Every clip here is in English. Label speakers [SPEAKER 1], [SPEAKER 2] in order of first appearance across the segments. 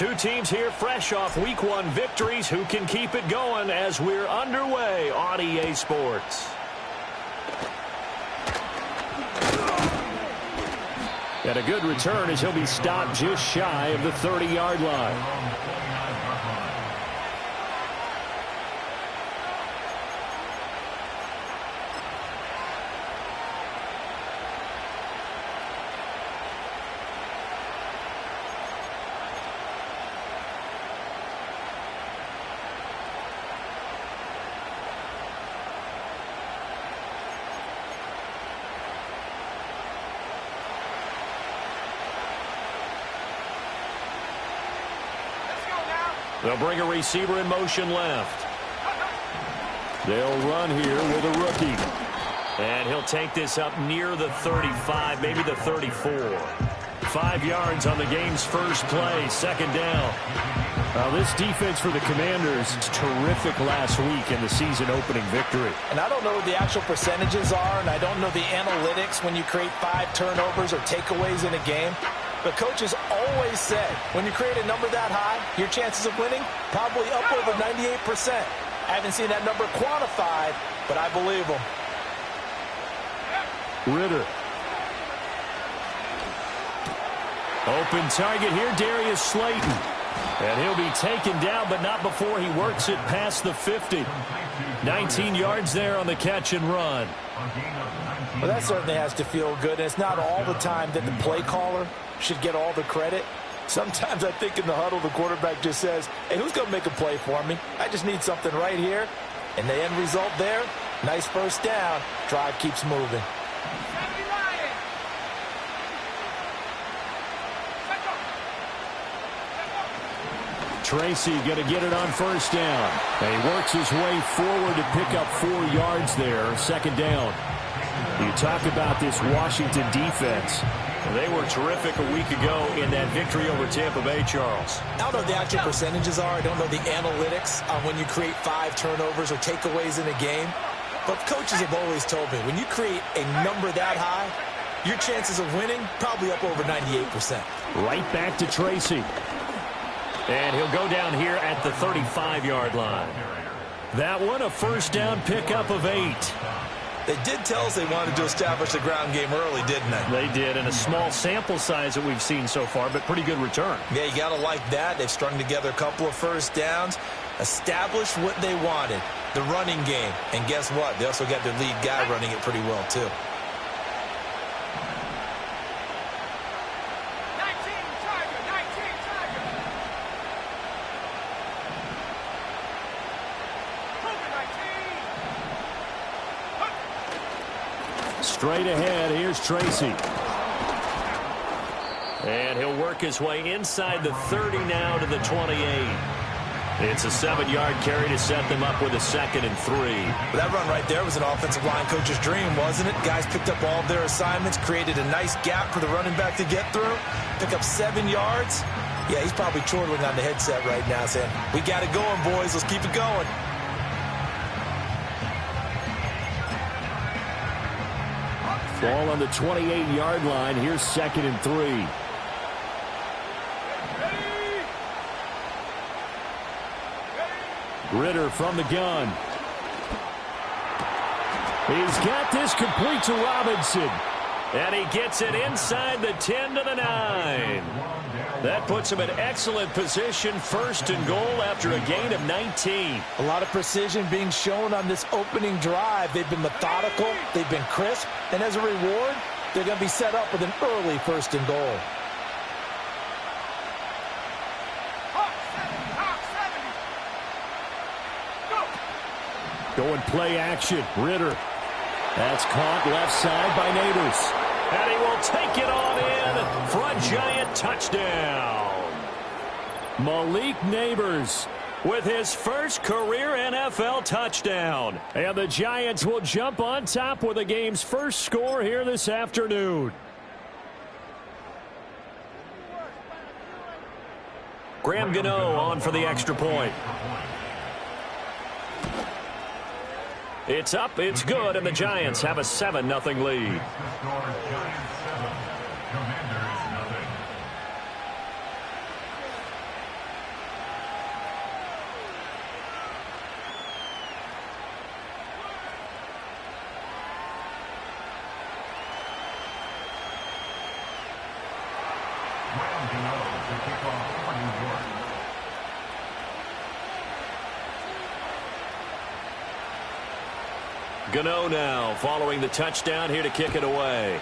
[SPEAKER 1] Two teams here fresh off Week 1 victories. Who can keep it going as we're underway on EA Sports? And a good return as he'll be stopped just shy of the 30-yard line. They'll bring a receiver in motion left. They'll run here with a rookie. And he'll take this up near the 35, maybe the 34. 5 yards on the game's first play, second down. This defense for the Commanders was terrific last week in the season-opening victory.
[SPEAKER 2] And I don't know what the actual percentages are, and I don't know the analytics when you create 5 turnovers or takeaways in a game. But coaches always said, when you create a number that high, your chances of winning probably up over 98%. I haven't seen that number quantified, but I believe them.
[SPEAKER 1] Ritter. Open target here, Darius Slayton. And he'll be taken down, but not before he works it past the 50. 19 yards there on the catch and run.
[SPEAKER 2] Well, that certainly has to feel good. And it's not all the time that the play caller should get all the credit. Sometimes I think in the huddle, the quarterback just says, hey, who's going to make a play for me? I just need something right here. And the end result there, nice first down. Drive keeps moving.
[SPEAKER 1] Tracy going to get it on first down. And he works his way forward to pick up 4 yards there, second down. You talk about this Washington defense. They were terrific a week ago in that victory over Tampa Bay, Charles.
[SPEAKER 2] I don't know what the actual percentages are. I don't know the analytics on when you create 5 turnovers or takeaways in a game. But coaches have always told me, when you create a number that high, your chances of winning probably up over 98%.
[SPEAKER 1] Right back to Tracy. And he'll go down here at the 35-yard line. That one, a first down pickup of 8.
[SPEAKER 2] They did tell us they wanted to establish the ground game early, didn't they?
[SPEAKER 1] They did, and a small sample size that we've seen so far, but pretty good return.
[SPEAKER 2] Yeah, you got to like that. They've strung together a couple of first downs, established what they wanted, the running game. And guess what? They also got their lead guy running it pretty well, too.
[SPEAKER 1] Straight ahead, here's Tracy. And he'll work his way inside the 30 now to the 28. It's a 7-yard carry to set them up with a 2nd and 3.
[SPEAKER 2] That run right there was an offensive line coach's dream, wasn't it? Guys picked up all of their assignments, created a nice gap for the running back to get through, pick up 7 yards. Yeah, he's probably chortling on the headset right now saying, we got it going, boys. Let's keep it going.
[SPEAKER 1] Ball on the 28-yard line. Here's 2nd and 3. Ritter from the gun. He's got this complete to Robinson. And he gets it inside the 10 to the 9. That puts him in excellent position, 1st and goal after a gain of 19.
[SPEAKER 2] A lot of precision being shown on this opening drive. They've been methodical, they've been crisp, and as a reward, they're going to be set up with an early 1st and goal.
[SPEAKER 1] Going play action, Ritter. That's caught left side by Neighbors. And he will take it on in for a Giant touchdown. Malik Neighbors with his first career NFL touchdown. And the Giants will jump on top with the game's first score here this afternoon. Graham Gano on for the extra point. It's up, it's good, and the Giants have a 7-0 lead. Gano now following the touchdown here to kick it away.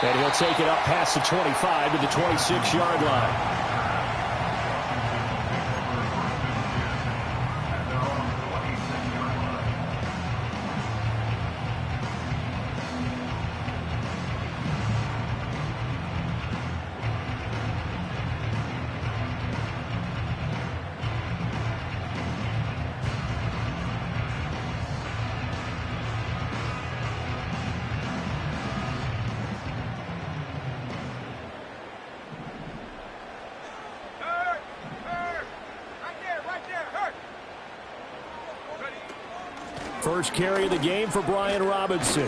[SPEAKER 1] And he'll take it up past the 25 to the 26-yard line. First carry of the game for Brian Robinson.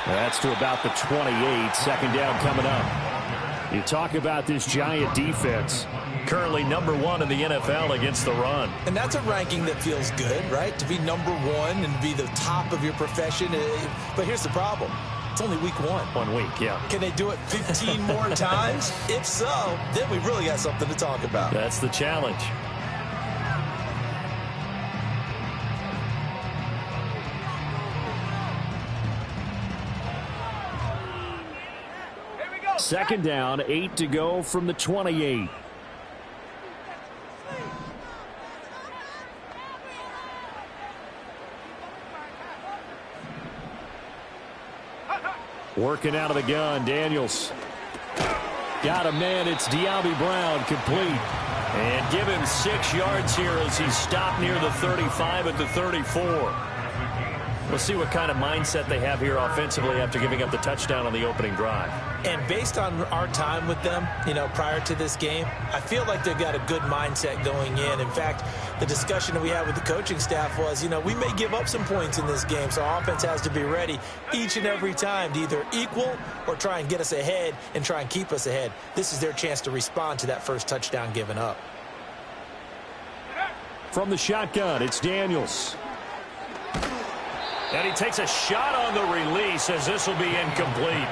[SPEAKER 1] That's to about the 28. Second down coming up. You talk about this Giant defense. Currently number 1 in the NFL against the run.
[SPEAKER 2] And that's a ranking that feels good, right? To be number 1 and be the top of your profession. But here's the problem. It's only week 1.
[SPEAKER 1] 1 week, yeah.
[SPEAKER 2] Can they do it 15 more times? If so, then we really got something to talk about.
[SPEAKER 1] That's the challenge. Second down, 8 to go from the 28. Working out of the gun, Daniels. Got a man, it's De'Ami Brown, complete. And give him 6 yards here as he stopped near the 35 at the 34. We'll see what kind of mindset they have here offensively after giving up the touchdown on the opening drive.
[SPEAKER 2] And based on our time with them, prior to this game, I feel like they've got a good mindset going in. In fact, the discussion that we had with the coaching staff was, we may give up some points in this game, so our offense has to be ready each and every time to either equal or try and get us ahead and try and keep us ahead. This is their chance to respond to that first touchdown given up.
[SPEAKER 1] From the shotgun, it's Daniels. And he takes a shot on the release as this will be incomplete.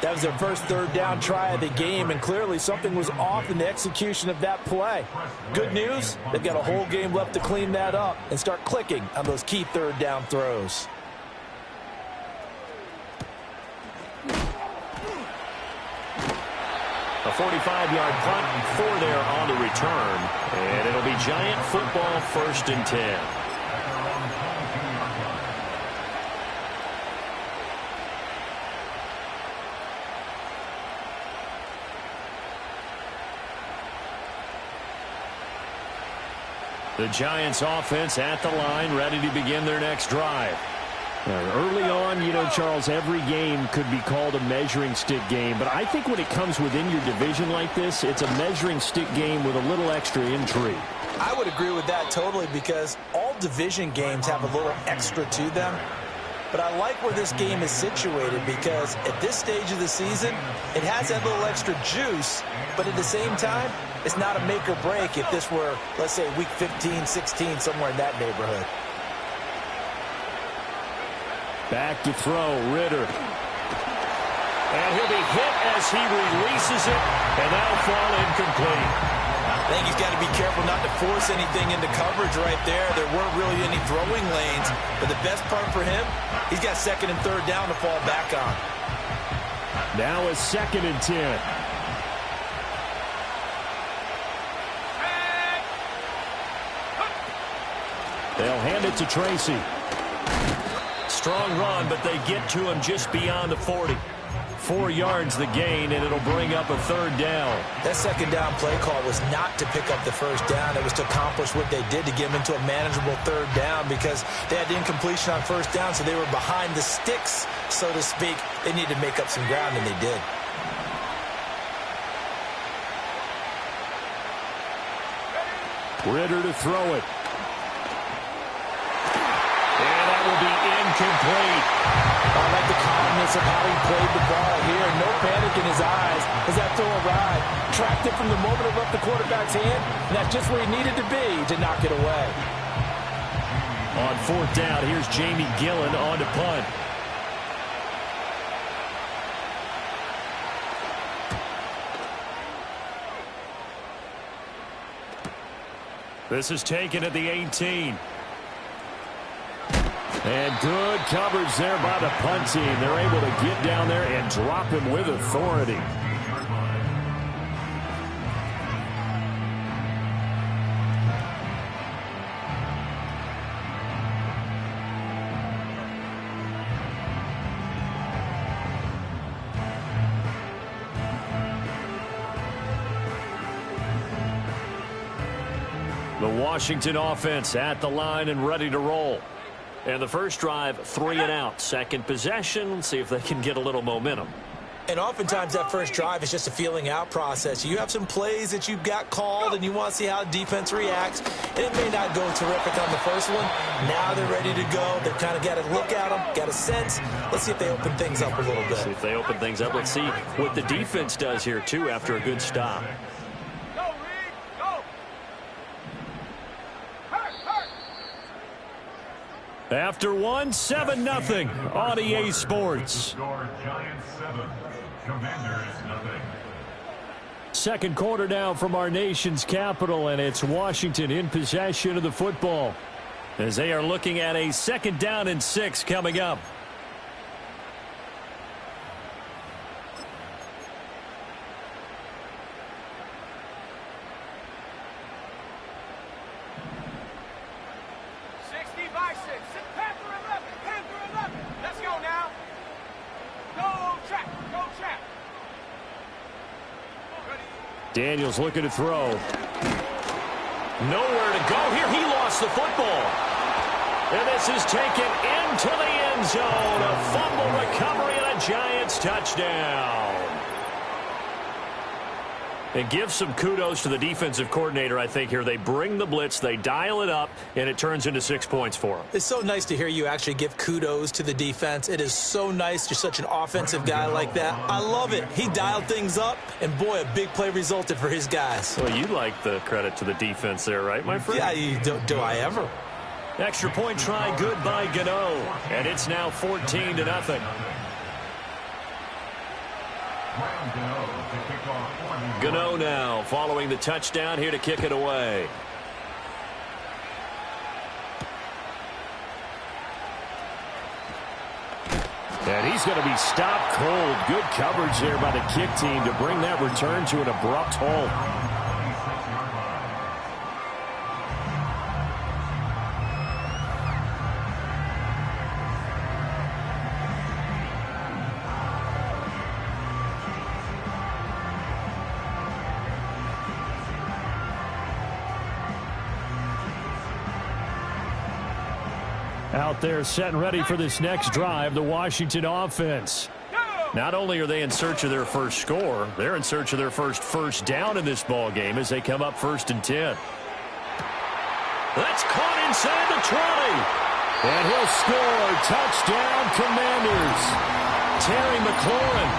[SPEAKER 2] That was their first third down try of the game, and clearly something was off in the execution of that play. Good news, they've got a whole game left to clean that up and start clicking on those key third down throws.
[SPEAKER 1] A 45-yard punt, 4 there on the return, and it'll be Giant football, 1st and 10. The Giants offense at the line, ready to begin their next drive. Early on, Charles, every game could be called a measuring stick game. But I think when it comes within your division like this, it's a measuring stick game with a little extra intrigue.
[SPEAKER 2] I would agree with that totally because all division games have a little extra to them. But I like where this game is situated because at this stage of the season, it has that little extra juice. But at the same time, it's not a make or break if this were, let's say, week 15, 16, somewhere in that neighborhood.
[SPEAKER 1] Back to throw, Ritter. And he'll be hit as he releases it, and that'll fall incomplete.
[SPEAKER 2] I think he's got to be careful not to force anything into coverage right there. There weren't really any throwing lanes, but the best part for him, he's got 2nd and 3rd down to fall back on.
[SPEAKER 1] Now a 2nd and 10. They'll hand it to Tracy. Strong run, but they get to him just beyond the 40. 4 yards the gain, and it'll bring up a 3rd down.
[SPEAKER 2] That 2nd down play call was not to pick up the 1st down. It was to accomplish what they did to get them into a manageable 3rd down because they had the incompletion on 1st down, so they were behind the sticks, so to speak. They needed to make up some ground, and they did.
[SPEAKER 1] Ritter to throw it. And that will be incomplete.
[SPEAKER 2] I like the calmness of how he played the ball here. No panic in his eyes as that throw arrived. Tracked it from the moment it left the quarterback's hand, and that's just where he needed to be to knock it away.
[SPEAKER 1] On fourth down, here's Jamie Gillen on to punt. This is taken at the 18. And good coverage there by the punt team. They're able to get down there and drop him with authority. The Washington offense at the line and ready to roll. And the first drive, 3 and out. Second possession, see if they can get a little momentum.
[SPEAKER 2] And oftentimes that first drive is just a feeling out process. You have some plays that you've got called and you want to see how defense reacts. And it may not go terrific on the first one. Now they're ready to go. They've kind of got to look at them, got a sense. Let's see if they open things up a little bit.
[SPEAKER 1] See if they open things up. Let's see what the defense does here, too, after a good stop. After one, 7-0 on EA Sports. Second quarter now from our nation's capital, and it's Washington in possession of the football as they are looking at a 2nd down and 6 coming up. Daniels looking to throw. Nowhere to go here. He lost the football. And this is taken into the end zone. A fumble recovery and a Giants touchdown. And give some kudos to the defensive coordinator, I think, here. They bring the blitz, they dial it up, and it turns into 6 points for them.
[SPEAKER 2] It's so nice to hear you actually give kudos to the defense. It is so nice. You're such an offensive guy like that. I love it. He dialed things up, and boy, a big play resulted for his guys.
[SPEAKER 1] Well, you like the credit to the defense there, right, my friend?
[SPEAKER 2] Yeah, do I ever?
[SPEAKER 1] Extra point try good by Gano, and it's now 14-0. Gano now following the touchdown here to kick it away. And he's going to be stopped cold. Good coverage there by the kick team to bring that return to an abrupt halt. Out there set and ready for this next drive, the Washington offense. Not only are they in search of their first score, they're in search of their first down in this ball game as they come up 1st and 10. That's caught inside the 20. And he'll score. Touchdown, Commanders. Terry McLaurin,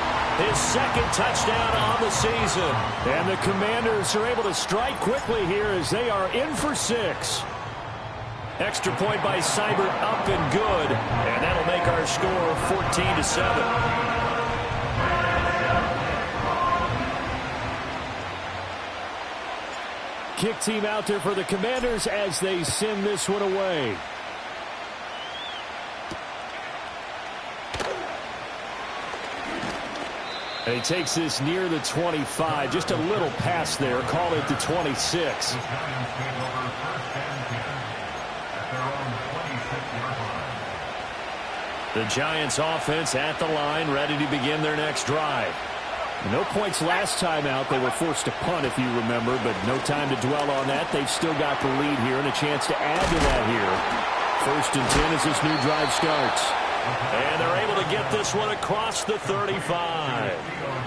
[SPEAKER 1] his 2nd touchdown on the season. And the Commanders are able to strike quickly here as they are in for 6. Extra point by Seibert, up and good. And that'll make our score 14-7. Kick team out there for the Commanders as they send this one away. And he takes this near the 25. Just a little pass there. Call it the 26. The Giants offense at the line, ready to begin their next drive. No points last time out. They were forced to punt, if you remember, but no time to dwell on that. They've still got the lead here and a chance to add to that here. 1st and 10 as this new drive starts. And they're able to get this one across the 35.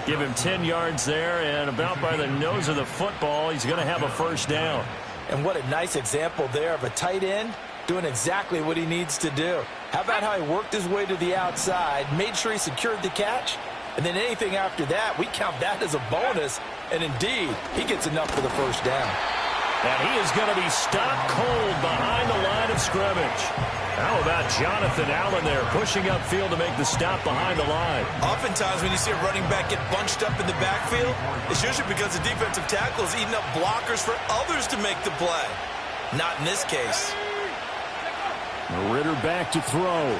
[SPEAKER 1] Give him 10 yards there, and about by the nose of the football, he's going to have a 1st down.
[SPEAKER 2] And what a nice example there of a tight end doing exactly what he needs to do. How about how he worked his way to the outside, made sure he secured the catch, and then anything after that, we count that as a bonus. And indeed, he gets enough for the 1st down.
[SPEAKER 1] And he is going to be stopped cold behind the line of scrimmage. How about Jonathan Allen there pushing upfield to make the stop behind the line?
[SPEAKER 2] Oftentimes when you see a running back get bunched up in the backfield, it's usually because the defensive tackle is eating up blockers for others to make the play. Not in this case.
[SPEAKER 1] Ritter back to throw.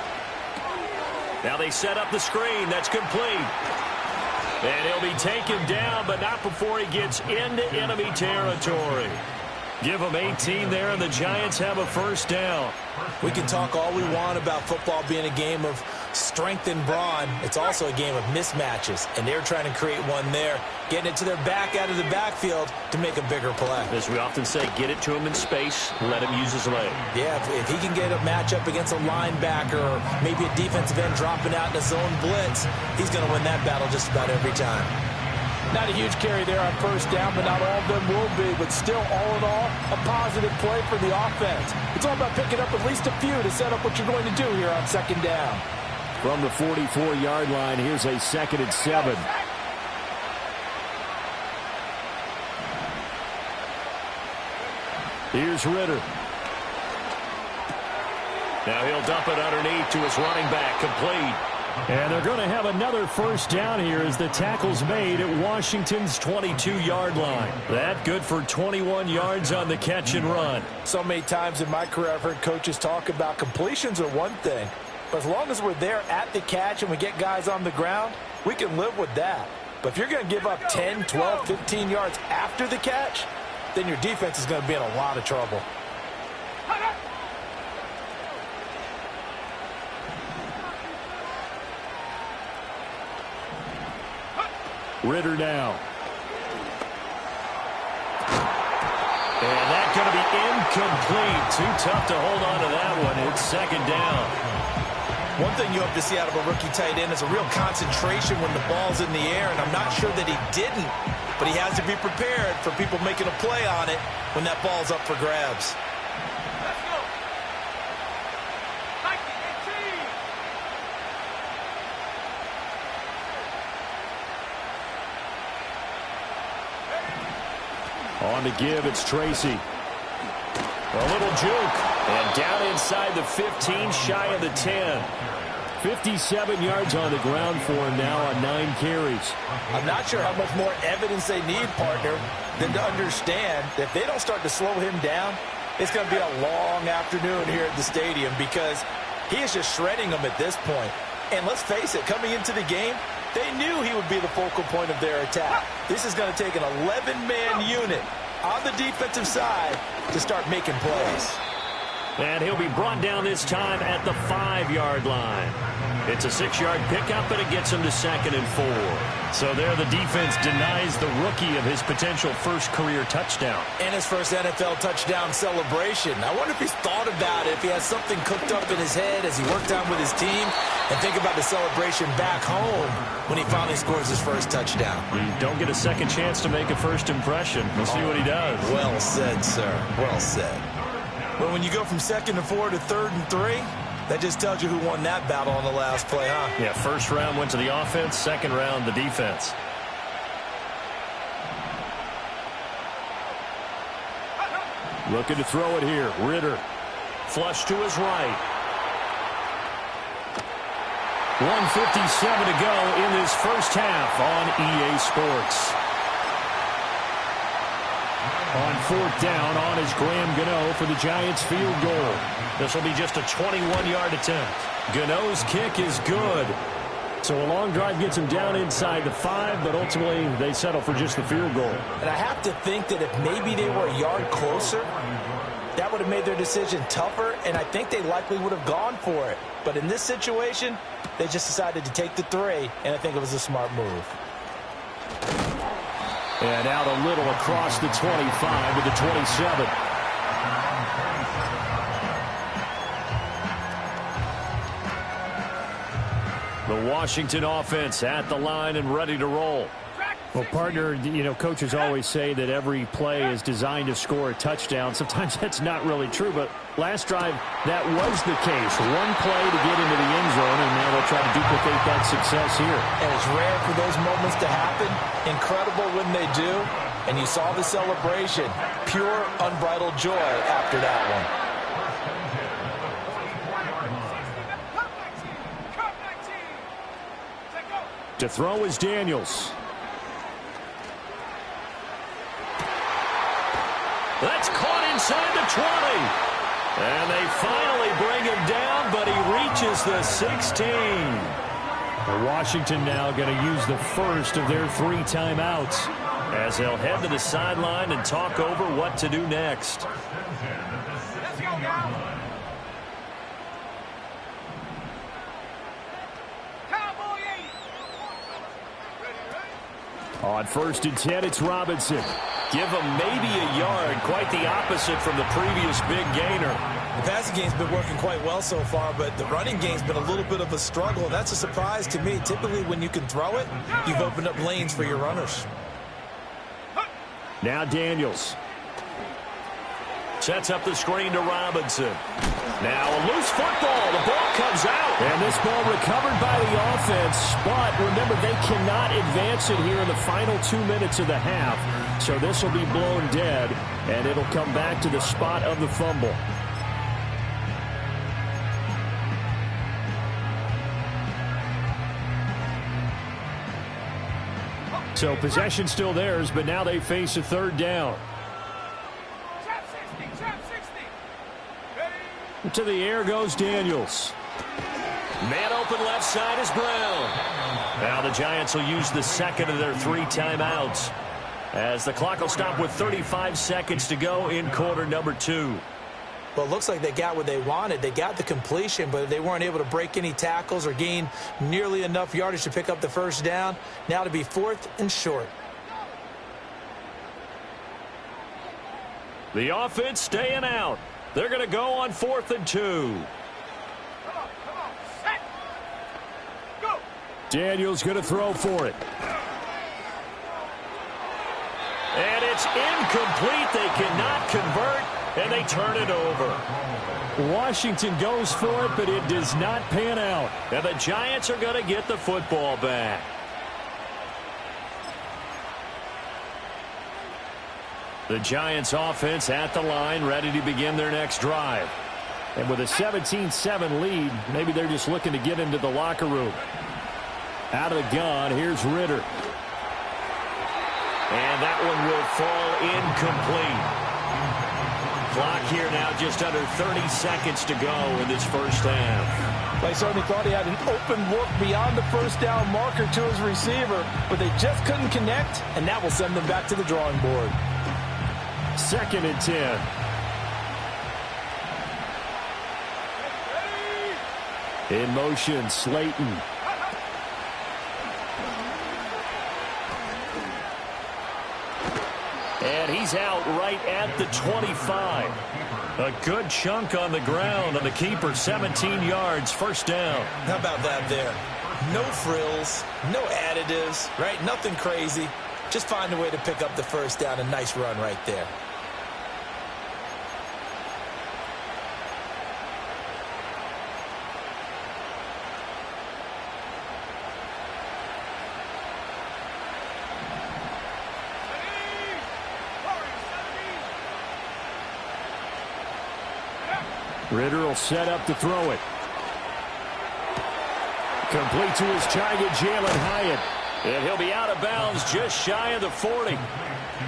[SPEAKER 1] Now they set up the screen. That's complete. And he'll be taken down, but not before he gets into enemy territory. Give them 18 there, and the Giants have a first down.
[SPEAKER 2] We can talk all we want about football being a game of strength and brawn. It's also a game of mismatches, and they're trying to create one there, getting it to their back out of the backfield to make a bigger play.
[SPEAKER 1] As we often say, get it to him in space, let him use his leg.
[SPEAKER 2] Yeah, if he can get a matchup against a linebacker or maybe a defensive end dropping out in a zone blitz, he's going to win that battle just about every time. Not a huge carry there on first down, but not all of them will be. But still, all in all, a positive play for the offense. It's all about picking up at least a few to set up what you're going to do here on second down.
[SPEAKER 1] From the 44-yard line, here's a 2nd and 7. Here's Ritter. Now he'll dump it underneath to his running back, complete. And they're going to have another first down here as the tackle's made at Washington's 22-yard line. That good for 21 yards on the catch and run.
[SPEAKER 2] So many times in my career I've heard coaches talk about completions are one thing, but as long as we're there at the catch and we get guys on the ground, we can live with that. But if you're going to give up 10, 12, 15 yards after the catch, then your defense is going to be in a lot of trouble.
[SPEAKER 1] Ritter now. And that's going to be incomplete. Too tough to hold on to that one. It's second down.
[SPEAKER 2] One thing you hope to see out of a rookie tight end is a real concentration when the ball's in the air, and I'm not sure that he didn't, but he has to be prepared for people making a play on it when that ball's up for grabs.
[SPEAKER 1] On the give, it's Tracy. A little juke. And down inside the 15, shy of the 10. 57 yards on the ground for him now on 9 carries.
[SPEAKER 2] I'm not sure how much more evidence they need, partner, than to understand that if they don't start to slow him down, it's going to be a long afternoon here at the stadium because he is just shredding them at this point. And let's face it, coming into the game, they knew he would be the focal point of their attack. This is going to take an 11-man unit on the defensive side to start making plays.
[SPEAKER 1] And he'll be brought down this time at the 5-yard line. It's a 6-yard pickup, and it gets him to 2nd and 4. So there the defense denies the rookie of his potential first career touchdown.
[SPEAKER 2] And his first NFL touchdown celebration. I wonder if he's thought about it, if he has something cooked up in his head as he worked on with his team, and think about the celebration back home when he finally scores his first touchdown.
[SPEAKER 1] You don't get a second chance to make a first impression. We'll see what he does.
[SPEAKER 2] Well said, sir. Well said. But when you go from 2nd and 4 to 3rd and 3, that just tells you who won that battle on the last play, huh?
[SPEAKER 1] Yeah, first round went to the offense, second round the defense. Looking to throw it here. Ritter. Flush to his right. 1:57 to go in this first half on EA Sports. On 4th down, on is Graham Gano for the Giants field goal. This will be just a 21-yard attempt. Gano's kick is good. So a long drive gets him down inside the 5, but ultimately they settle for just the field goal.
[SPEAKER 2] And I have to think that if maybe they were a yard closer, that would have made their decision tougher, and I think they likely would have gone for it. But in this situation, they just decided to take the 3, and I think it was a smart move.
[SPEAKER 1] And out a little across the 25 to the 27. The Washington offense at the line and ready to roll. Well, partner, you know, coaches always say that every play is designed to score a touchdown. Sometimes that's not really true, but last drive, that was the case. One play to get into the end zone, and now they'll try to duplicate that success here.
[SPEAKER 2] And it's rare for those moments to happen. Incredible when they do. And you saw the celebration. Pure, unbridled joy after that one.
[SPEAKER 1] To throw is Daniels. That's caught inside the 20. And they finally bring him down, but he reaches the 16. Well, Washington now going to use the first of their 3 timeouts as they'll head to the sideline and talk over what to do next.
[SPEAKER 3] Let's go, guys.
[SPEAKER 1] On 1st and 10, it's Robinson. Give him maybe a yard. Quite the opposite from the previous big gainer.
[SPEAKER 2] The passing game's been working quite well so far, but the running game's been a little bit of a struggle. That's a surprise to me. Typically, when you can throw it, you've opened up lanes for your runners.
[SPEAKER 1] Now Daniels. Sets up the screen to Robinson. Now a loose football. The ball comes out. And this ball recovered by the offense. But remember, they cannot advance it here in the final 2 minutes of the half. So this will be blown dead, and it'll come back to the spot of the fumble. So possession still theirs, but now they face a 3rd down. To the air goes Daniels. Man open left side is Brown. Now the Giants will use the second of their 3 timeouts as the clock will stop with 35 seconds to go in quarter number 2.
[SPEAKER 2] Well, it looks like they got what they wanted. They got the completion, but they weren't able to break any tackles or gain nearly enough yardage to pick up the first down. Now to be 4th and short.
[SPEAKER 1] The offense staying out. They're going to go on 4th and 2.
[SPEAKER 3] Set. Go.
[SPEAKER 1] Daniels going to throw for it. And it's incomplete. They cannot convert, and they turn it over. Washington goes for it, but it does not pan out. And the Giants are going to get the football back. The Giants offense at the line, ready to begin their next drive. And with a 17-7 lead, maybe they're just looking to get into the locker room. Out of the gun, here's Ritter. And that one will fall incomplete. Clock here now just under 30 seconds to go in this first half.
[SPEAKER 2] They certainly thought he had an open look beyond the first down marker to his receiver, but they just couldn't connect, and that will send them back to the drawing board.
[SPEAKER 1] 2nd and 10. In motion, Slayton. And he's out right at the 25. A good chunk on the ground on the keeper, 17 yards, first down.
[SPEAKER 2] How about that there? No frills, no additives, right? Nothing crazy. Just find a way to pick up the first down. A nice run right there.
[SPEAKER 1] Ritter will set up to throw it. Complete to his target, Jalen Hyatt. And he'll be out of bounds just shy of the 40.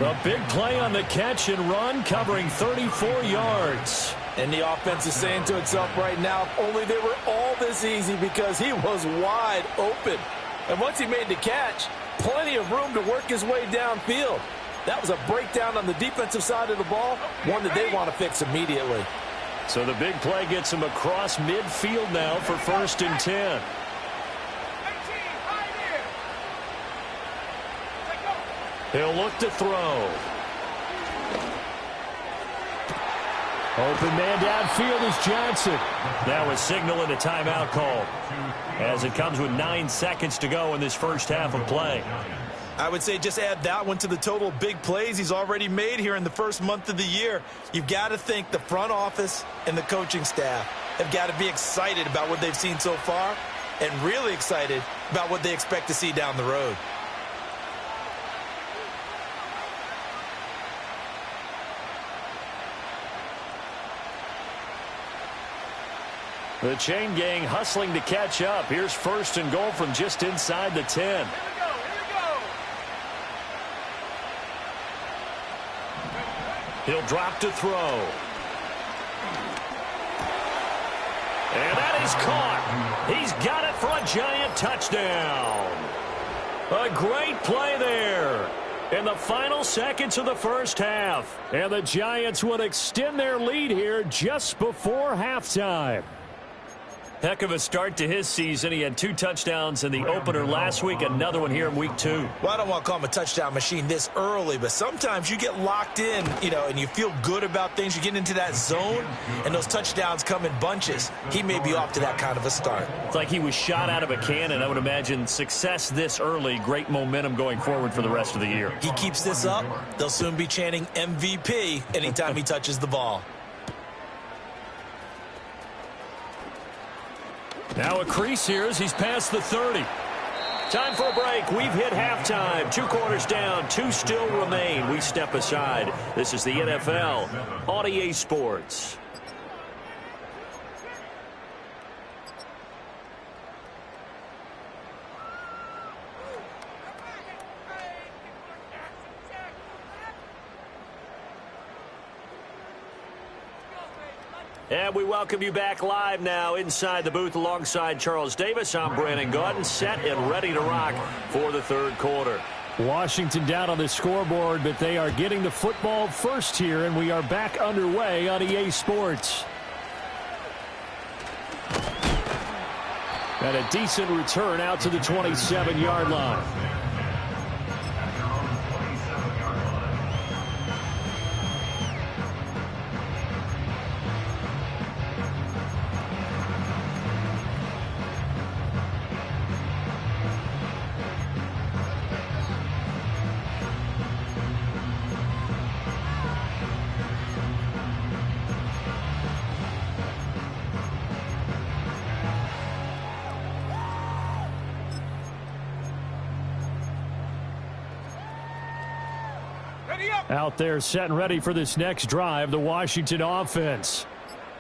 [SPEAKER 1] A big play on the catch and run, covering 34 yards.
[SPEAKER 2] And the offense is saying to itself right now, if only they were all this easy, because he was wide open. And once he made the catch, plenty of room to work his way downfield. That was a breakdown on the defensive side of the ball, one that they want to fix immediately.
[SPEAKER 1] So the big play gets him across midfield now for 1st and 10. He'll look to throw. Open man downfield is Johnson. That was signaling a timeout call as it comes with 9 seconds to go in this first half of play.
[SPEAKER 2] I would say just add that one to the total big plays he's already made here in the first month of the year. You've got to think the front office and the coaching staff have got to be excited about what they've seen so far and really excited about what they expect to see down the road.
[SPEAKER 1] The chain gang hustling to catch up. Here's first and goal from just inside the 10. He'll drop to throw. And that is caught. He's got it for a giant touchdown. A great play there in the final seconds of the first half. And the Giants would extend their lead here just before halftime. Heck of a start to his season. He had 2 touchdowns in the opener last week, another one here in week 2.
[SPEAKER 2] Well, I don't want to call him a touchdown machine this early, but sometimes you get locked in, and you feel good about things. You get into that zone, and those touchdowns come in bunches. He may be off to that kind of a start.
[SPEAKER 1] It's like he was shot out of a cannon. I would imagine success this early, great momentum going forward for the rest of the year.
[SPEAKER 2] He keeps this up, they'll soon be chanting MVP anytime he touches the ball.
[SPEAKER 1] Now a crease here as he's past the 30. Time for a break. We've hit halftime. 2 quarters down. 2 still remain. We step aside. This is the NFL on EA Sports. And we welcome you back live now inside the booth alongside Charles Davis. I'm Brandon Gaudin, set and ready to rock for the third quarter. Washington down on the scoreboard, but they are getting the football first here, and we are back underway on EA Sports. And a decent return out to the 27-yard line. Out there set and ready for this next drive, the Washington offense.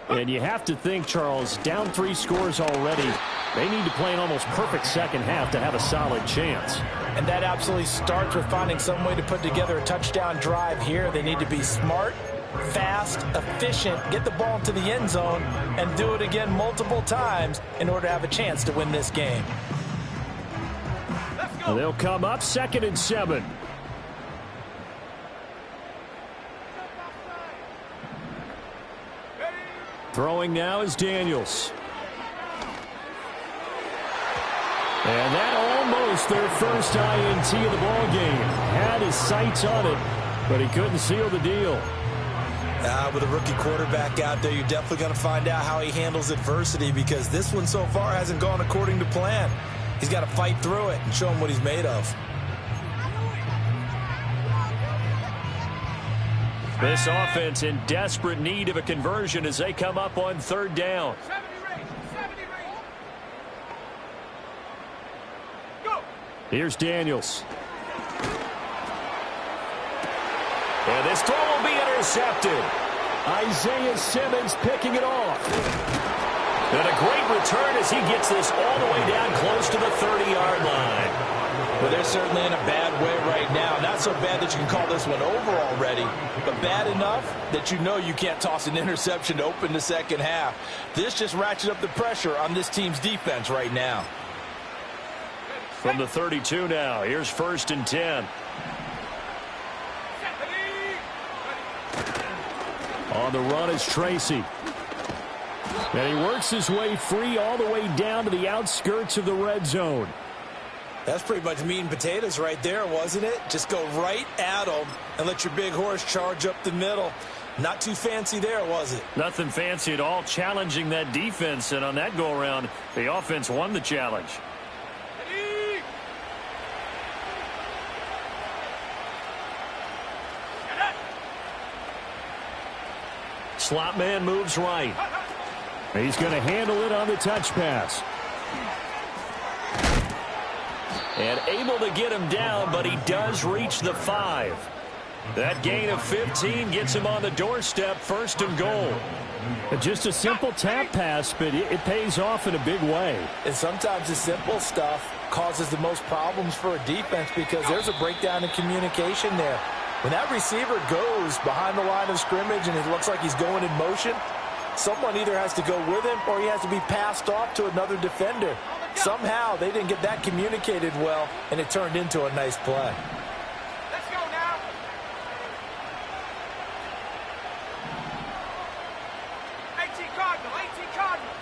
[SPEAKER 1] And you have to think, Charles, down 3 scores already. They need to play an almost perfect second half to have a solid chance.
[SPEAKER 2] And that absolutely starts with finding some way to put together a touchdown drive here. They need to be smart, fast, efficient, get the ball into the end zone, and do it again multiple times in order to have a chance to win this game.
[SPEAKER 1] They'll come up 2nd and 7. Throwing now is Daniels. And that almost their first INT of the ball game. Had his sights on it, but he couldn't seal the deal.
[SPEAKER 2] With a rookie quarterback out there, you're definitely going to find out how he handles adversity, because this one so far hasn't gone according to plan. He's got to fight through it and show him what he's made of.
[SPEAKER 1] This offense in desperate need of a conversion as they come up on 3rd down. Here's Daniels. And this throw will be intercepted. Isaiah Simmons picking it off. And a great return as he gets this all the way down close to the 30-yard line.
[SPEAKER 2] Well, they're certainly in a bad way right now. Not so bad that you can call this one over already, but bad enough that you know you can't toss an interception to open the second half. This just ratchets up the pressure on this team's defense right now.
[SPEAKER 1] From the 32 now, here's 1st and 10. On the run is Tracy. And he works his way free all the way down to the outskirts of the red zone.
[SPEAKER 2] That's pretty much meat and potatoes right there, wasn't it? Just go right at them and let your big horse charge up the middle. Not too fancy there, was it?
[SPEAKER 1] Nothing fancy at all, challenging that defense. And on that go-around, the offense won the challenge. Slot man moves right. He's going to handle it on the touch pass. And able to get him down, but he does reach the 5. That gain of 15 gets him on the doorstep, 1st and goal.
[SPEAKER 4] Just a simple tap pass, but it pays off in a big way.
[SPEAKER 2] And sometimes the simple stuff causes the most problems for a defense because there's a breakdown in communication there. When that receiver goes behind the line of scrimmage and it looks like he's going in motion, someone either has to go with him or he has to be passed off to another defender. Somehow they didn't get that communicated well, and it turned into a nice play.
[SPEAKER 3] Let's go now. 18 Cardinal, 18 Cardinal.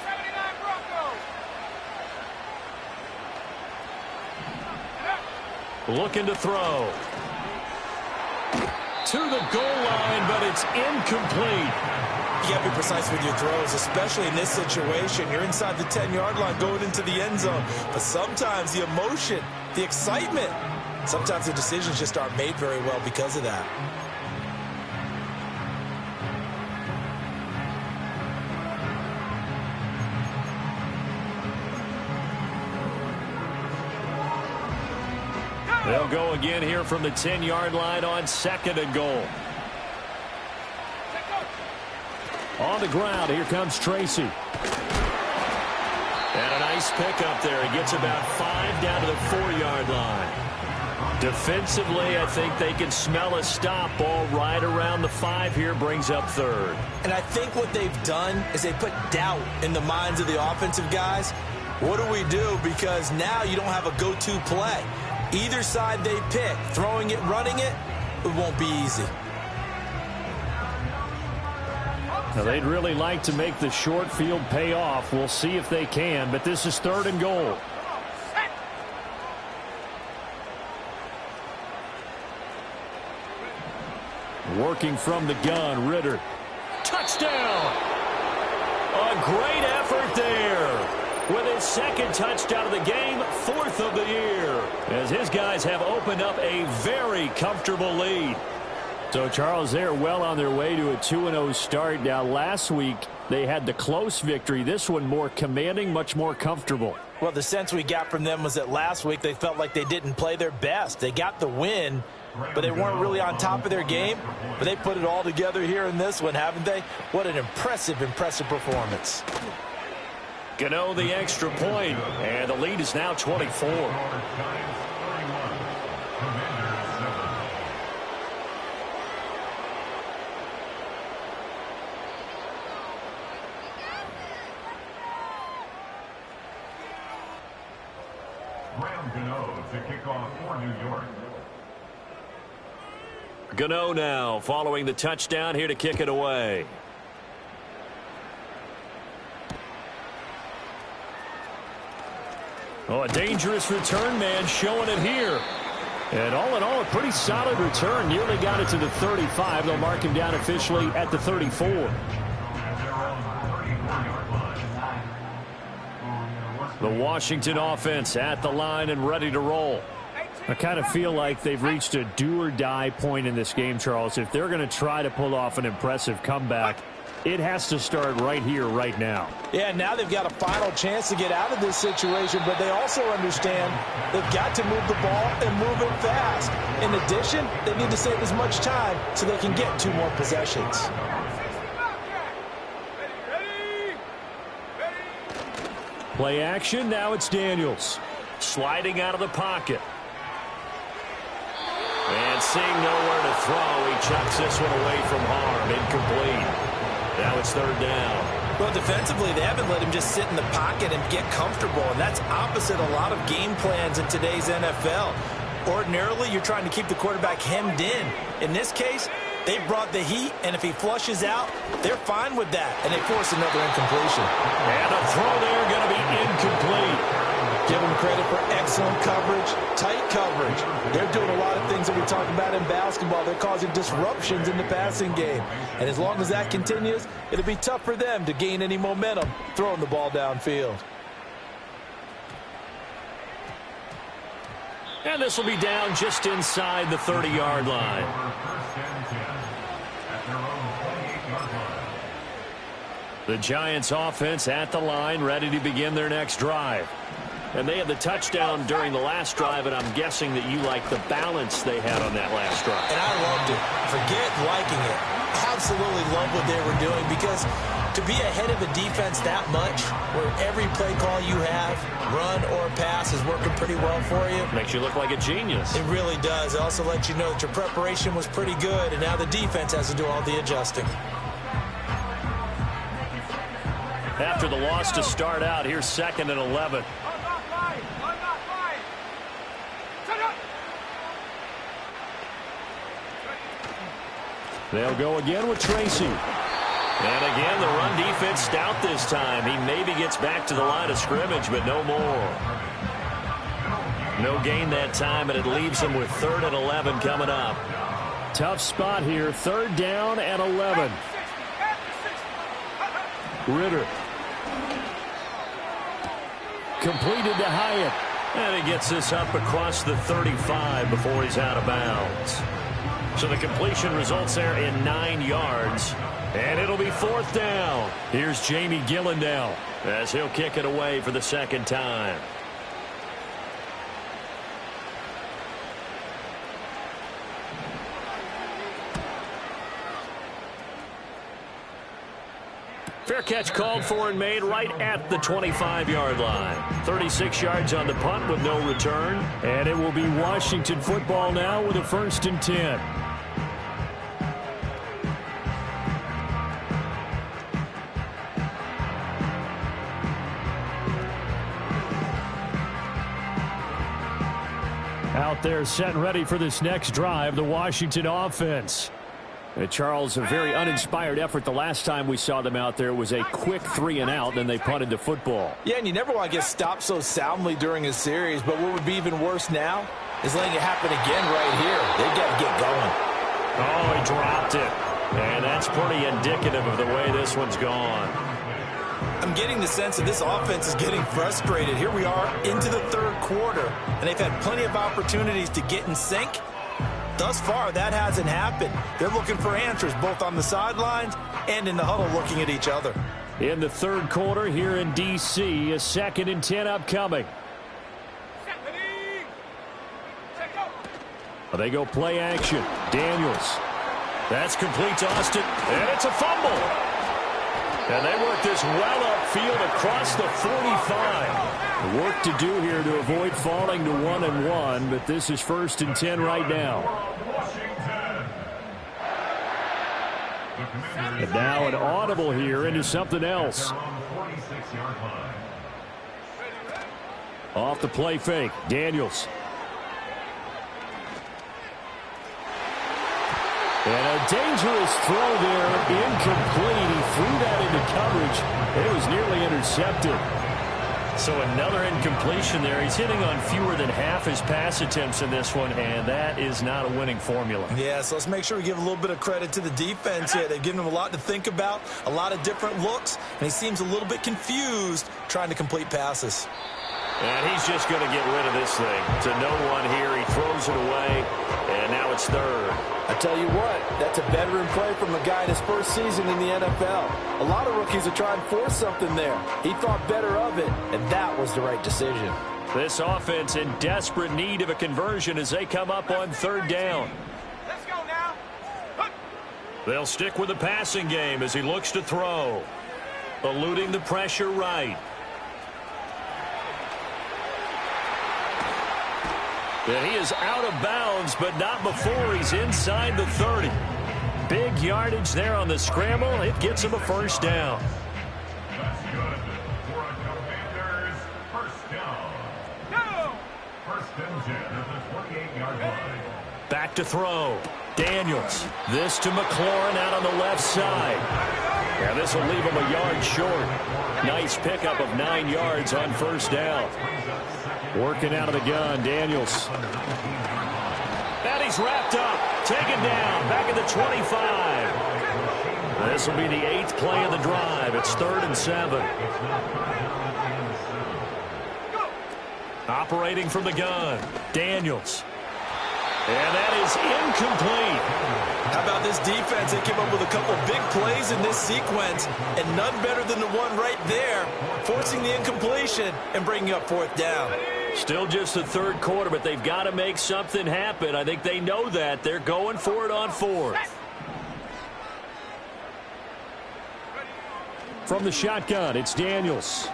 [SPEAKER 3] 79 Broncos.
[SPEAKER 1] Looking to throw. To the goal line, but it's incomplete.
[SPEAKER 2] You got to be precise with your throws, especially in this situation. You're inside the 10-yard line going into the end zone. But sometimes the emotion, the excitement, sometimes the decisions just aren't made very well because of that.
[SPEAKER 1] They'll go again here from the 10-yard line on 2nd and goal. On the ground, here comes Tracy. And a nice pickup there. He gets about 5 down to the 4-yard line. Defensively, I think they can smell a stop. Ball right around the 5 here, brings up 3rd.
[SPEAKER 2] And I think what they've done is they put doubt in the minds of the offensive guys. What do we do? Because now you don't have a go-to play. Either side they pick, throwing it, running it, it won't be easy.
[SPEAKER 4] Now, they'd really like to make the short field pay off. We'll see if they can, but this is 3rd and goal. Working from the gun, Ritter.
[SPEAKER 1] Touchdown! A great effort there. With his 2nd touchdown of the game, 4th of the year. As his guys have opened up a very comfortable lead.
[SPEAKER 4] So, Charles, they're well on their way to a 2-0 start. Now, last week, they had the close victory. This one more commanding, much more comfortable.
[SPEAKER 2] Well, the sense we got from them was that last week they felt like they didn't play their best. They got the win, but they weren't really on top of their game. But they put it all together here in this one, haven't they? What an impressive, impressive performance.
[SPEAKER 1] Gano the extra point, and the lead is now 24.
[SPEAKER 3] Gano to kick off for New York.
[SPEAKER 1] Gano now following the touchdown here to kick it away. Oh, a dangerous return man showing it here. And all in all, a pretty solid return. Nearly got it to the 35. They'll mark him down officially at the 34. The Washington offense at the line and ready to roll.
[SPEAKER 4] I kind of feel like they've reached a do-or-die point in this game, Charles. If they're going to try to pull off an impressive comeback, it has to start right here, right now.
[SPEAKER 2] Yeah, now they've got a final chance to get out of this situation, but they also understand they've got to move the ball and move it fast. In addition, they need to save as much time so they can get 2 more possessions.
[SPEAKER 4] Play action, now it's Daniels.
[SPEAKER 1] Sliding out of the pocket. And seeing nowhere to throw, he chucks this one away from harm. Incomplete. Now it's 3rd down.
[SPEAKER 2] Well, defensively, they haven't let him just sit in the pocket and get comfortable, and that's opposite a lot of game plans in today's NFL. Ordinarily, you're trying to keep the quarterback hemmed in. In this case, they brought the heat, and if he flushes out, they're fine with that, and they force another incompletion.
[SPEAKER 1] And a throw there going to be incomplete.
[SPEAKER 2] Give them credit for excellent coverage, tight coverage. They're doing a lot of things that we talk about in basketball. They're causing disruptions in the passing game. And as long as that continues, it'll be tough for them to gain any momentum throwing the ball downfield.
[SPEAKER 1] And this will be down just inside the 30-yard line. The Giants offense at the line, ready to begin their next drive. And they had the touchdown during the last drive, and I'm guessing that you like the balance they had on that last drive.
[SPEAKER 2] And I loved it. Forget liking it. Absolutely love what they were doing, because to be ahead of a defense that much, where every play call you have, run or pass, is working pretty well for you.
[SPEAKER 1] Makes you look like a genius.
[SPEAKER 2] It really does. It also lets you know that your preparation was pretty good, and now the defense has to do all the adjusting.
[SPEAKER 1] After the loss to start out, here's 2nd and 11.
[SPEAKER 4] They'll go again with Tracy.
[SPEAKER 1] And again, the run defense stout this time. He maybe gets back to the line of scrimmage, but no more. No gain that time, and it leaves him with 3rd and 11 coming up.
[SPEAKER 4] Tough spot here. 3rd down and 11. Ritter. Completed to Hyatt.
[SPEAKER 1] And he gets this up across the 35 before he's out of bounds. So the completion results there in 9 yards. And it'll be 4th down.
[SPEAKER 4] Here's Jamie Gillandale
[SPEAKER 1] as he'll kick it away for the 2nd time. Fair catch called for and made right at the 25-yard line. 36 yards on the punt with no return.
[SPEAKER 4] And it will be Washington football now with a 1st and 10. Out there set and ready for this next drive, the Washington offense. Charles, a very uninspired effort. The last time we saw them out there was a quick 3-and-out, then they punted the football.
[SPEAKER 2] Yeah, and you never want to get stopped so soundly during a series, but what would be even worse now is letting it happen again right here. They got to get going.
[SPEAKER 1] Oh, he dropped it. And that's pretty indicative of the way this one's gone.
[SPEAKER 2] I'm getting the sense that this offense is getting frustrated. Here we are into the 3rd quarter, and they've had plenty of opportunities to get in sync. Thus far, that hasn't happened. They're looking for answers both on the sidelines and in the huddle looking at each other.
[SPEAKER 4] In the 3rd quarter here in D.C., a 2nd and 10 upcoming. They go play action. Daniels.
[SPEAKER 1] That's complete to Austin, and it's a fumble. And they work this well upfield across the 45.
[SPEAKER 4] Work to do here to avoid falling to 1-1, but this is 1st and 10 right now. And now an audible here into something else. Off the play fake, Daniels. And a dangerous throw there, incomplete. He threw that into coverage. It was nearly intercepted.
[SPEAKER 1] So another incompletion there. He's hitting on fewer than half his pass attempts in this one, and that is not a winning formula.
[SPEAKER 2] Yeah, so let's make sure we give a little bit of credit to the defense here. They've given him a lot to think about, a lot of different looks, and he seems a little bit confused trying to complete passes.
[SPEAKER 1] And he's just going to get rid of this thing. To no one here. He throws it away, and now it's 3rd.
[SPEAKER 2] I tell you what, that's a veteran play from a guy in his first season in the NFL. A lot of rookies are trying to force something there. He thought better of it, and that was the right decision.
[SPEAKER 1] This offense in desperate need of a conversion as they come up on 3rd down.
[SPEAKER 5] Let's go now.
[SPEAKER 1] They'll stick with the passing game as he looks to throw. Eluding the pressure right. And he is out of bounds, but not before he's inside the 30. Big yardage there on the scramble. It gets him a 1st down.
[SPEAKER 3] That's good for a Commanders first down.
[SPEAKER 5] Go!
[SPEAKER 3] 1st and 10 at the 28-yard line.
[SPEAKER 1] Back to throw. Daniels. This to McLaurin out on the left side. And this will leave him a yard short. Nice pickup of 9 yards on 1st down.
[SPEAKER 4] Working out of the gun, Daniels.
[SPEAKER 1] And he's wrapped up. Taken down. Back at the 25. This will be the 8th play of the drive. It's 3rd and 7. Operating from the gun. Daniels. And that is incomplete.
[SPEAKER 2] How about this defense? They came up with a couple big plays in this sequence, and none better than the one right there, forcing the incompletion and bringing up fourth down.
[SPEAKER 1] Still just the third quarter, but they've got to make something happen. I think they know that. They're going for it on fourth.
[SPEAKER 4] From the shotgun, it's Daniels.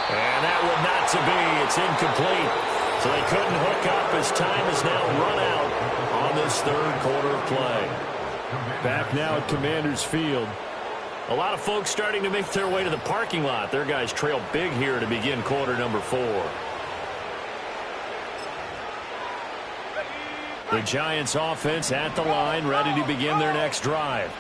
[SPEAKER 1] And that one not to be. It's incomplete. So they couldn't hook up as time is now run out on this third quarter of play.
[SPEAKER 4] Back now at Commanders Field.
[SPEAKER 1] A lot of folks starting to make their way to the parking lot. Their guys trail big here to begin quarter number 4.
[SPEAKER 4] The Giants offense at the line, ready to begin their next drive.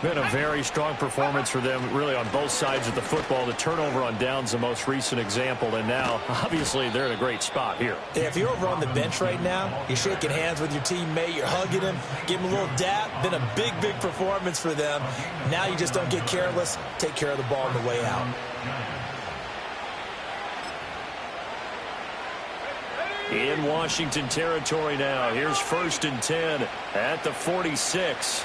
[SPEAKER 1] Been a very strong performance for them, really, on both sides of the football. The turnover on downs, the most recent example, and now, obviously, they're in a great spot here.
[SPEAKER 2] Yeah, if you're over on the bench right now, you're shaking hands with your teammate, you're hugging him, give him a little dap. Been a big, big performance for them. Now you just don't get careless. Take care of the ball on the way out.
[SPEAKER 1] In Washington territory now. Here's 1st and 10 at the 46.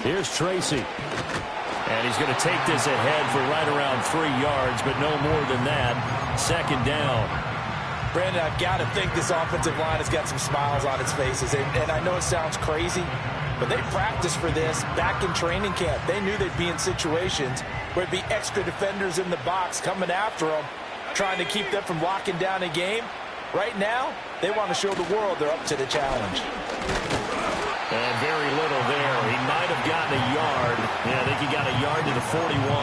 [SPEAKER 4] Here's Tracy.
[SPEAKER 1] And he's going to take this ahead for right around 3 yards, but no more than that. 2nd down.
[SPEAKER 2] Brandon, I've got to think this offensive line has got some smiles on its faces. And I know it sounds crazy, but they practiced for this back in training camp. They knew they'd be in situations where it'd be extra defenders in the box coming after them, trying to keep them from locking down a game. Right now, they want to show the world they're up to the challenge.
[SPEAKER 1] And very little there. He might have gotten a yard. Yeah, I think he got a yard to the 41.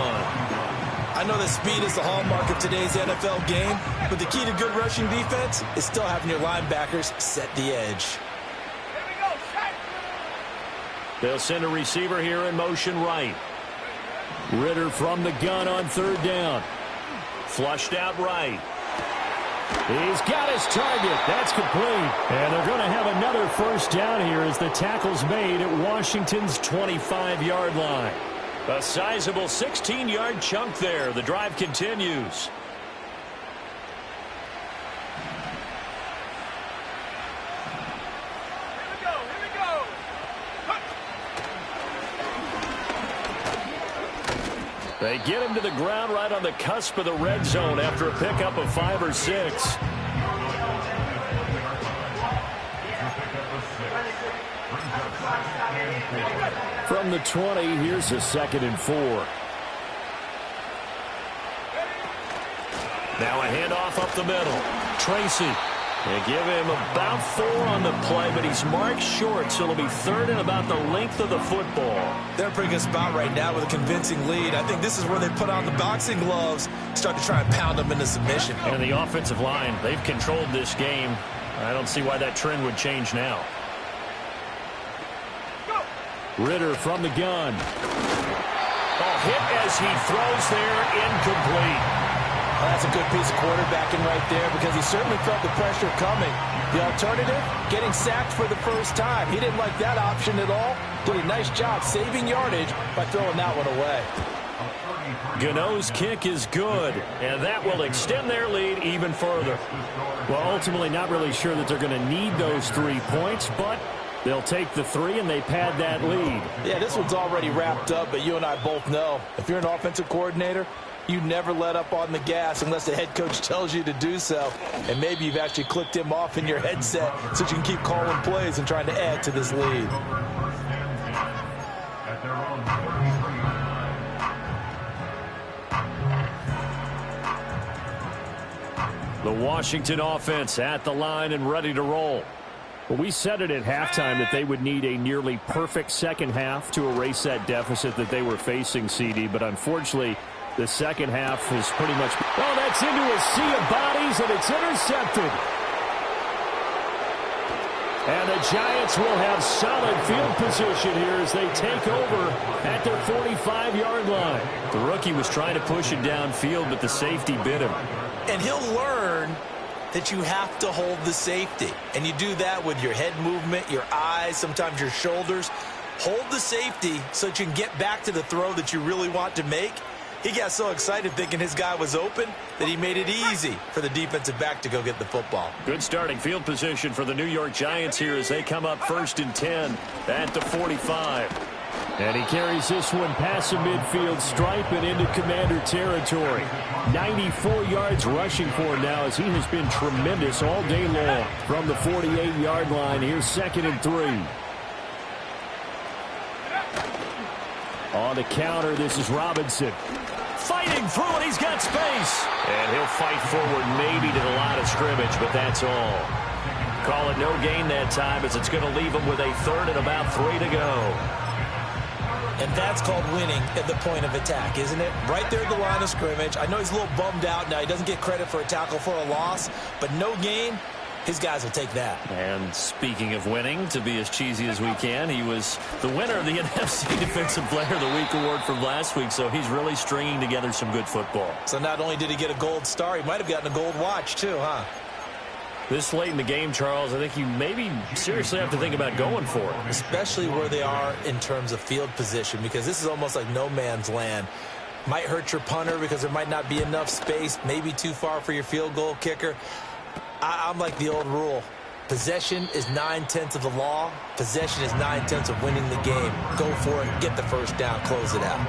[SPEAKER 2] I know that speed is the hallmark of today's NFL game, but the key to good rushing defense is still having your linebackers set the edge.
[SPEAKER 1] They'll send a receiver here in motion right.
[SPEAKER 4] Ritter from the gun on 3rd down.
[SPEAKER 1] Flushed out right.
[SPEAKER 4] He's got his target. That's complete. And they're going to have another 1st down here as the tackle's made at Washington's 25-yard line.
[SPEAKER 1] A sizable 16-yard chunk there. The drive continues. They get him to the ground right on the cusp of the red zone after a pickup of 5 or 6.
[SPEAKER 4] From the 20, here's a 2nd and 4.
[SPEAKER 1] Now a handoff up the middle. Tracy. They give him about 4 on the play, but he's marked short, so it'll be 3rd and about the length of the football.
[SPEAKER 2] They're in a pretty good spot right now with a convincing lead. I think this is where they put on the boxing gloves, start to try and pound them into submission.
[SPEAKER 1] And the offensive line, they've controlled this game. I don't see why that trend would change now.
[SPEAKER 4] Ritter from the gun.
[SPEAKER 1] Oh, hit as he throws there, incomplete.
[SPEAKER 2] That's a good piece of quarterbacking right there because he certainly felt the pressure coming. The alternative, getting sacked for the first time. He didn't like that option at all. Did a nice job saving yardage by throwing that one away.
[SPEAKER 1] Gano's kick is good, and that will extend their lead even further.
[SPEAKER 4] Well, ultimately not really sure that they're going to need those 3 points, but they'll take the 3 and they pad that lead.
[SPEAKER 2] Yeah, this one's already wrapped up, but you and I both know if you're an offensive coordinator, you never let up on the gas unless the head coach tells you to do so. And maybe you've actually clicked him off in your headset so you can keep calling plays and trying to add to this lead.
[SPEAKER 1] The Washington offense at the line and ready to roll.
[SPEAKER 4] Well, we said it at halftime that they would need a nearly perfect second half to erase that deficit that they were facing, CD, but unfortunately, the second half is pretty much... Oh, that's into a sea of bodies, and it's intercepted. And the Giants will have solid field position here as they take over at their 45-yard line.
[SPEAKER 1] The rookie was trying to push it downfield, but the safety bit him.
[SPEAKER 2] And he'll learn that you have to hold the safety. And you do that with your head movement, your eyes, sometimes your shoulders. Hold the safety so that you can get back to the throw that you really want to make. He got so excited thinking his guy was open that he made it easy for the defensive back to go get the football.
[SPEAKER 1] Good starting field position for the New York Giants here as they come up 1st and 10 at the 45.
[SPEAKER 4] And he carries this one past the midfield stripe and into Commander territory. 94 yards rushing for him now as he has been tremendous all day long. From the 48-yard line, here's 2nd and 3. On the counter, this is Robinson.
[SPEAKER 1] Fighting through it, he's got space. And he'll fight forward maybe to the line of scrimmage, but that's all. Call it no gain that time as it's going to leave him with a 3rd and about 3 to go.
[SPEAKER 2] And that's called winning at the point of attack, isn't it? Right there at the line of scrimmage. I know he's a little bummed out now. He doesn't get credit for a tackle for a loss, but no gain, his guys will take that.
[SPEAKER 1] And speaking of winning, to be as cheesy as we can, he was the winner of the NFC Defensive Player of the Week award from last week, so he's really stringing together some good football.
[SPEAKER 2] So not only did he get a gold star, he might have gotten a gold watch too, huh?
[SPEAKER 1] This late in the game, Charles, I think you maybe seriously have to think about going for it.
[SPEAKER 2] Especially where they are in terms of field position, because this is almost like no man's land. Might hurt your punter because there might not be enough space, maybe too far for your field goal kicker. I'm like the old rule. Possession is 9/10 of the law. Possession is 9/10 of winning the game. Go for it, get the first down, close it out.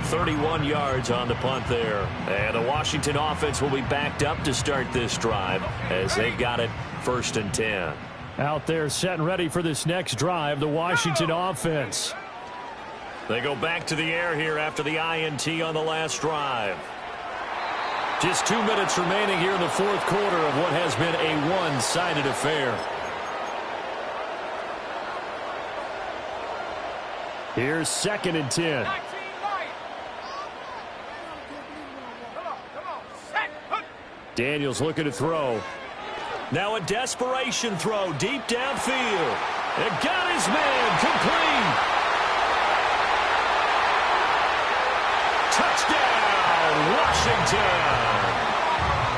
[SPEAKER 1] 31 yards on the punt there. And the Washington offense will be backed up to start this drive as they've got it 1st and 10.
[SPEAKER 4] Out there set and ready for this next drive, the Washington offense.
[SPEAKER 1] They go back to the air here after the INT on the last drive. Just 2 minutes remaining here in the 4th quarter of what has been a one-sided affair.
[SPEAKER 4] Here's 2nd and 10. Daniels looking to throw.
[SPEAKER 1] Now a desperation throw deep downfield. And got his man complete. Touchdown, Washington.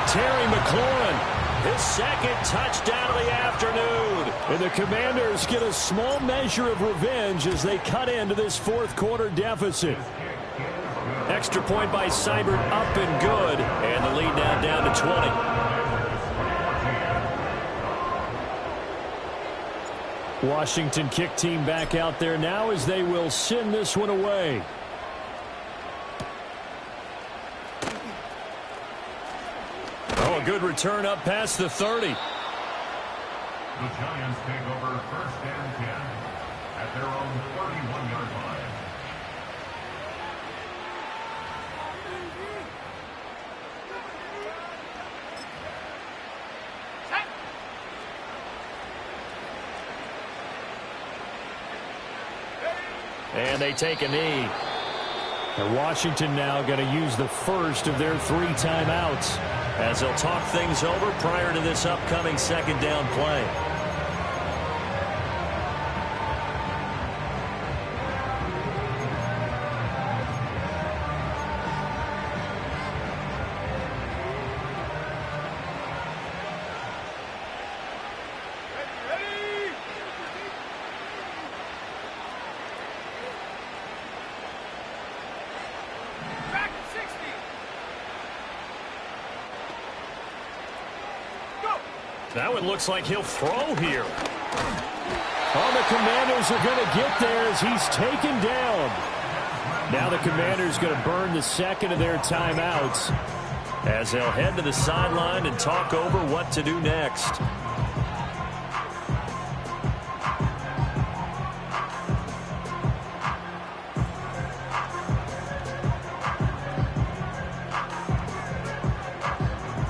[SPEAKER 1] Terry McLaurin, his 2nd touchdown of the afternoon.
[SPEAKER 4] And the Commanders get a small measure of revenge as they cut into this 4th quarter deficit.
[SPEAKER 1] Extra point by Seibert up and good. And the lead now down to 20.
[SPEAKER 4] Washington kick team back out there now as they will send this one away.
[SPEAKER 1] Oh, a good return up past the 30.
[SPEAKER 3] The Giants take over 1st and 10 at their own 31-yard line.
[SPEAKER 1] And they take a knee.
[SPEAKER 4] And Washington now going to use the first of their 3 timeouts
[SPEAKER 1] as they'll talk things over prior to this upcoming 2nd down play. Now it looks like he'll throw here.
[SPEAKER 4] Oh, the Commanders are going to get there as he's taken down. Now the Commanders going to burn the 2nd of their timeouts
[SPEAKER 1] as they'll head to the sideline and talk over what to do next.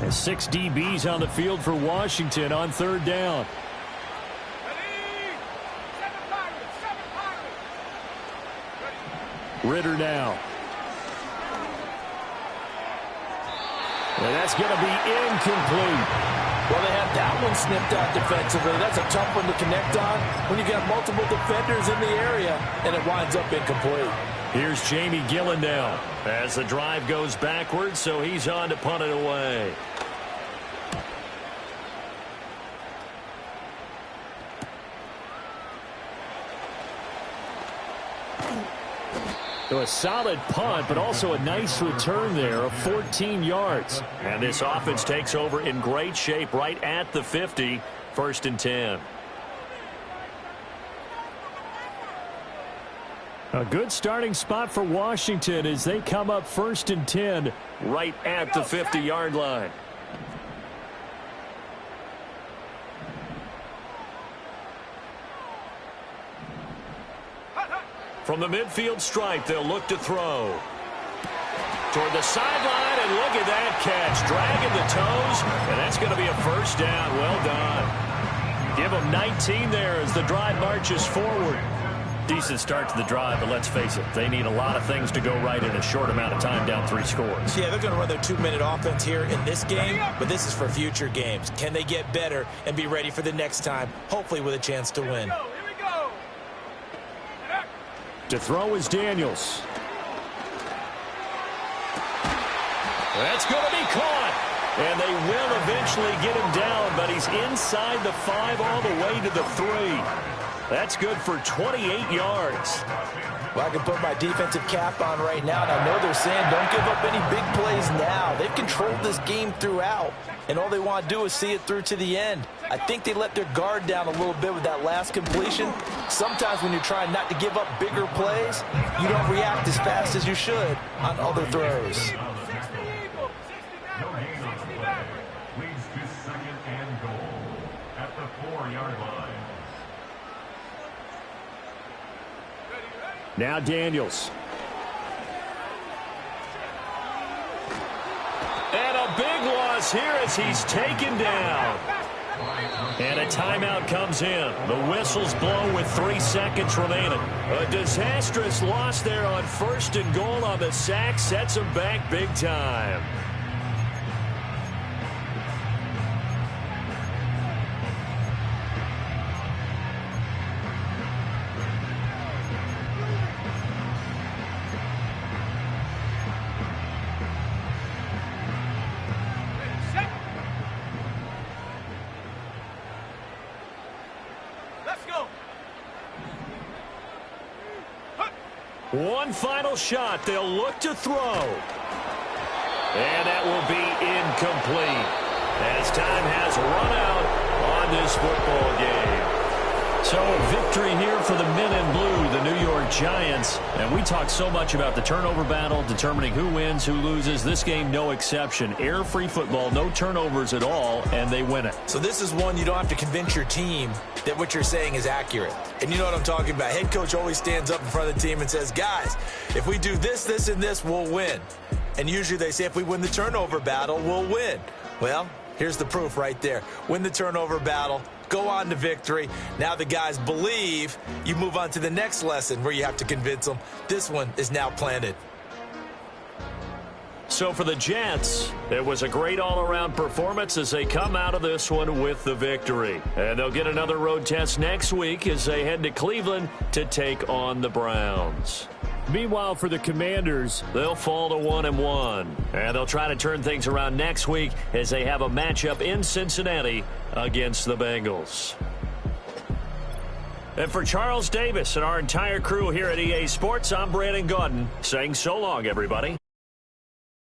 [SPEAKER 4] And 6 DBs on the field for Washington on 3rd down. Ritter now. And that's going to be incomplete.
[SPEAKER 2] Well, they have that one snipped out defensively. That's a tough one to connect on when you got multiple defenders in the area, and it winds up incomplete.
[SPEAKER 1] Here's Jamie Gillen now as the drive goes backwards, so he's on to punt it away.
[SPEAKER 4] So a solid punt, but also a nice return there of 14 yards.
[SPEAKER 1] And this offense takes over in great shape right at the 50, 1st and 10.
[SPEAKER 4] A good starting spot for Washington as they come up 1st and 10.
[SPEAKER 1] Right at the 50-yard line. From the midfield stripe, they'll look to throw. Toward the sideline, and look at that catch. Dragging the toes, and that's going to be a 1st down. Well done. Give them 19 there as the drive marches forward.
[SPEAKER 4] Decent start to the drive, but let's face it, they need a lot of things to go right in a short amount of time, down 3 scores.
[SPEAKER 2] Yeah, they're going to run their 2-minute offense here in this game, but this is for future games. Can they get better and be ready for the next time, hopefully with a chance to win?
[SPEAKER 5] Here we go.
[SPEAKER 4] To throw is Daniels.
[SPEAKER 1] That's going to be caught. And they will eventually get him down, but he's inside the 5 all the way to the 3. That's good for 28 yards.
[SPEAKER 2] Well, I can put my defensive cap on right now, and I know they're saying don't give up any big plays now. They've controlled this game throughout, and all they want to do is see it through to the end. I think they let their guard down a little bit with that last completion. Sometimes when you're trying not to give up bigger plays, you don't react as fast as you should on other throws.
[SPEAKER 3] No gain on the play. Leads to 2nd and goal at the 4-yard line.
[SPEAKER 4] Now Daniels.
[SPEAKER 1] And a big loss here as he's taken down. And a timeout comes in. The whistle's blown with 3 seconds remaining. A disastrous loss there on 1st and goal on the sack. Sets him back big time. One final shot. They'll look to throw. And that will be incomplete as time has run out on this football game.
[SPEAKER 4] So a victory here for the men in blue, the New York Giants. And we talk so much about the turnover battle, determining who wins, who loses. This game, no exception. Air-free football, no turnovers at all, and they win it.
[SPEAKER 2] So this is one you don't have to convince your team that what you're saying is accurate. And you know what I'm talking about. Head coach always stands up in front of the team and says, guys, if we do this, this, and this, we'll win. And usually they say if we win the turnover battle, we'll win. Well, here's the proof right there. Win the turnover battle, go on to victory. Now the guys believe. You move on to the next lesson where you have to convince them. This one is now planted.
[SPEAKER 1] So for the Jets, it was a great all-around performance as they come out of this one with the victory. And they'll get another road test next week as they head to Cleveland to take on the Browns.
[SPEAKER 4] Meanwhile, for the Commanders,
[SPEAKER 1] they'll fall to 1-1. And they'll try to turn things around next week as they have a matchup in Cincinnati against the Bengals. And for Charles Davis and our entire crew here at EA Sports, I'm Brandon Gaudin saying so long, everybody.